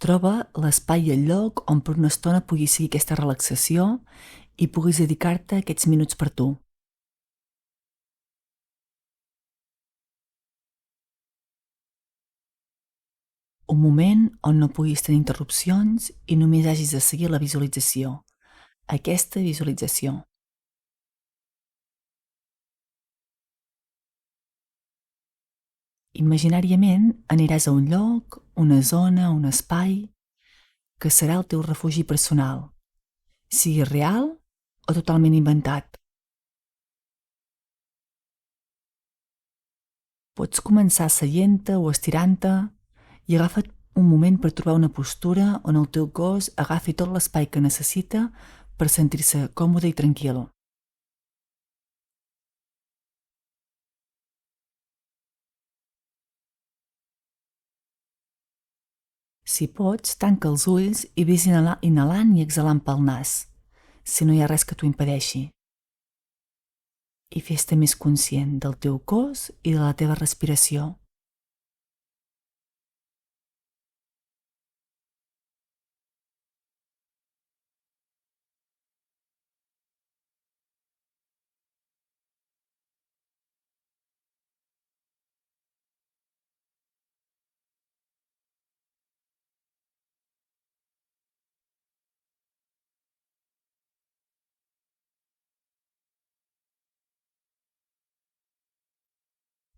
Troba l'espai i el lloc on per una estona puguis seguir aquesta relaxació i puguis dedicar-te aquests minuts per tu. Un moment on no puguis tenir interrupcions i només hagis de seguir la visualització. Aquesta visualització. Imaginàriament aniràs a un lloc, una zona, un espai, que serà el teu refugi personal, sigui real o totalment inventat. Pots començar seient-te o estirant-te i agafa't un moment per trobar una postura on el teu cos agafi tot l'espai que necessita per sentir-se còmode i tranquil. Si pots, tanca els ulls i ves inhalant i exhalant pel nas, si no hi ha res que t'ho impedeixi. I fes-te més conscient del teu cos i de la teva respiració.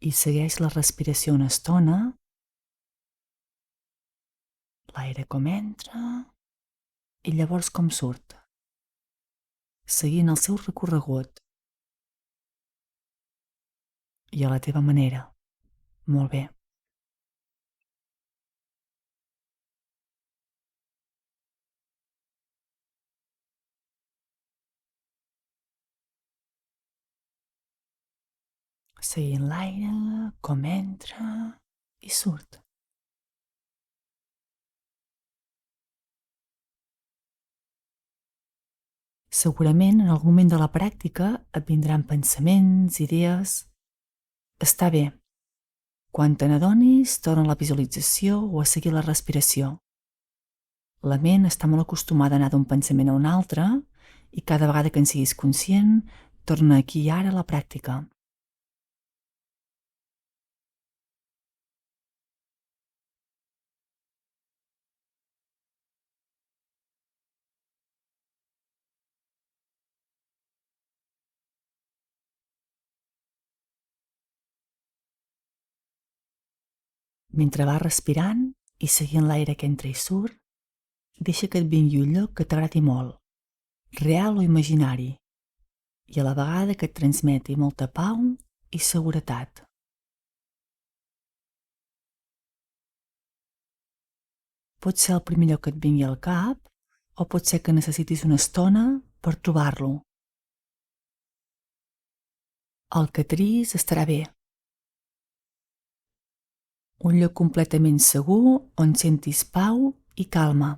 I segueix la respiració una estona. L'aire com entra i llavors com surt, seguint el seu recorregut i a la teva manera. Molt bé. Seguint l'aire com entra i surt. Segurament en algun moment de la pràctica et vindran pensaments, idees. Està bé. Quan te n'adonis, torna a la visualització o a seguir la respiració. La ment està molt acostumada a anar d'un pensament a un altre i cada vegada que en siguis conscient, torna aquí i ara a la pràctica. Mentre vas respirant i seguint l'aire que entra i surt, deixa que et vingui un lloc que t'agradi molt, real o imaginari, i a la vegada que et transmeti molta pau i seguretat. Pot ser el primer lloc que et vingui al cap o pot ser que necessitis una estona per trobar-lo. El que triïs estarà bé. Un lloc completament segur on sentis pau i calma.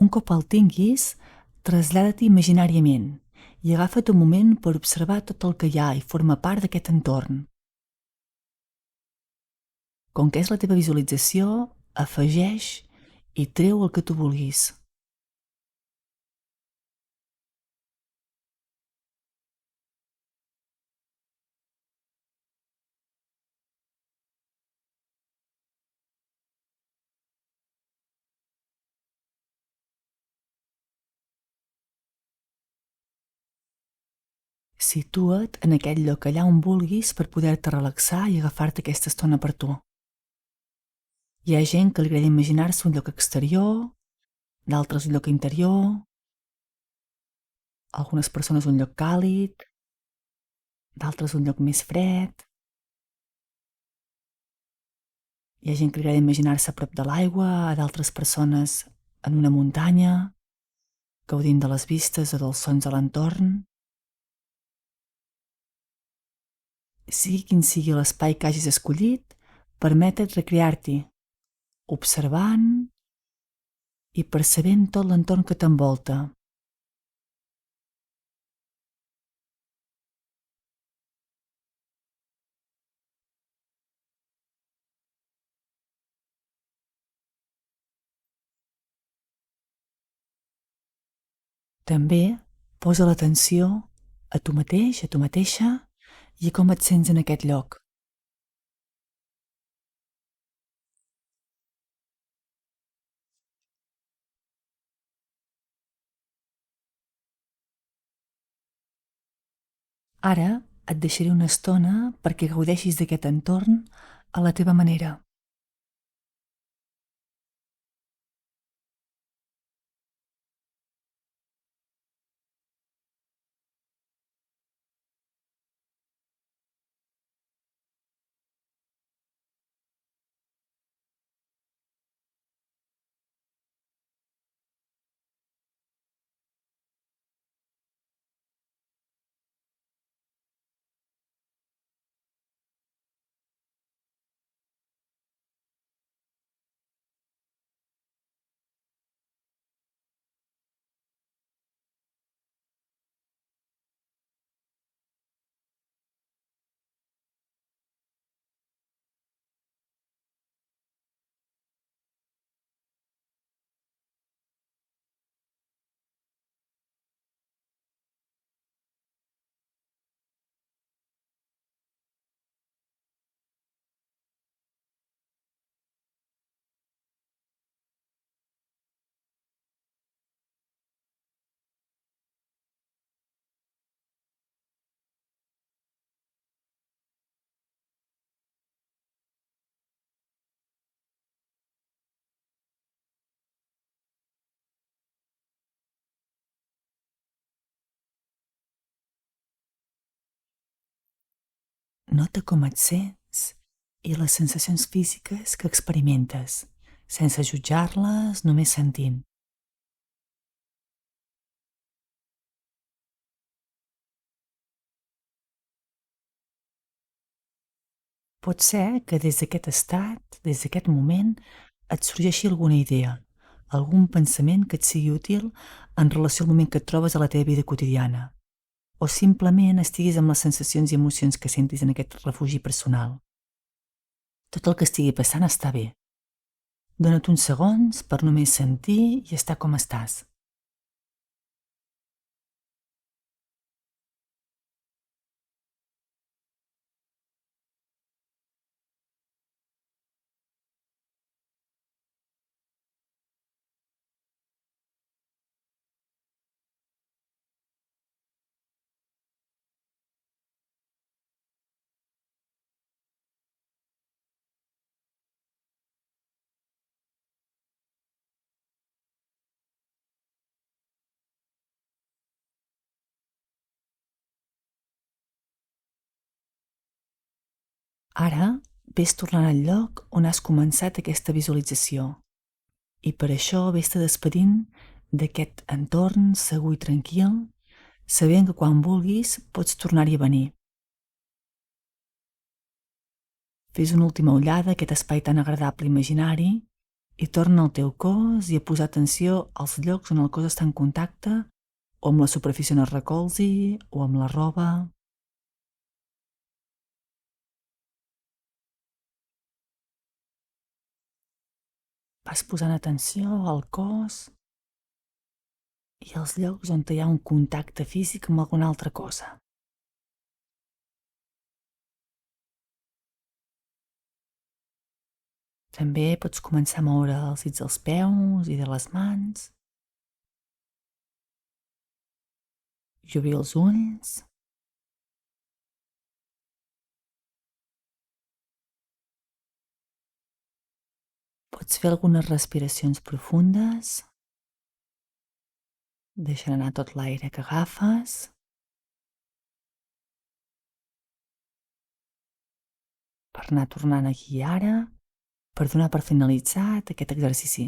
Un cop el tinguis, trasllada-t'hi imaginàriament i agafa't un moment per observar tot el que hi ha i forma part d'aquest entorn. Com que és la teva visualització, afegeix i treu el que tu vulguis. Situa't en aquell lloc allà on vulguis per poder-te relaxar i agafar-te aquesta estona per tu. Hi ha gent que li agrada imaginar-se un lloc exterior, d'altres un lloc interior, algunes persones un lloc càlid, d'altres un lloc més fred. Hi ha gent que li agrada imaginar-se a prop de l'aigua, a d'altres persones en una muntanya, gaudint de les vistes o dels sons de l'entorn. Sigui quin sigui l'espai que hagis escollit, permetre't recrear-t'hi, observant i percebent tot l'entorn que t'envolta. També posa l'atenció a tu mateix, a tu mateixa i a com et sents en aquest lloc. Ara et deixaré una estona perquè gaudeixis d'aquest entorn a la teva manera. Nota com et sents i les sensacions físiques que experimentes, sense jutjar-les, només sentint. Pot ser que des d'aquest estat, des d'aquest moment, et sorgeixi alguna idea, algun pensament que et sigui útil en relació al moment que et trobes a la teva vida quotidiana, o simplement estiguis amb les sensacions i emocions que sentis en aquest refugi personal. Tot el que estigui passant està bé. Dona't uns segons per només sentir i estar com estàs. Ara ves tornant al lloc on has començat aquesta visualització i per això ves-te despedint d'aquest entorn segur i tranquil, sabent que quan vulguis pots tornar-hi a venir. Fes una última ullada a aquest espai tan agradable i imaginari i torna al teu cos i a posar atenció als llocs on el cos està en contacte o amb la superfície on es recolzi o amb la roba. Vas posant atenció al cos i als llocs on hi ha un contacte físic amb alguna altra cosa. També pots començar a moure els dits dels peus i de les mans i obrir els ulls. Pots fer algunes respiracions profundes, deixant anar tot l'aire que agafes. Per anar tornant aquí i ara, per donar per finalitzat aquest exercici.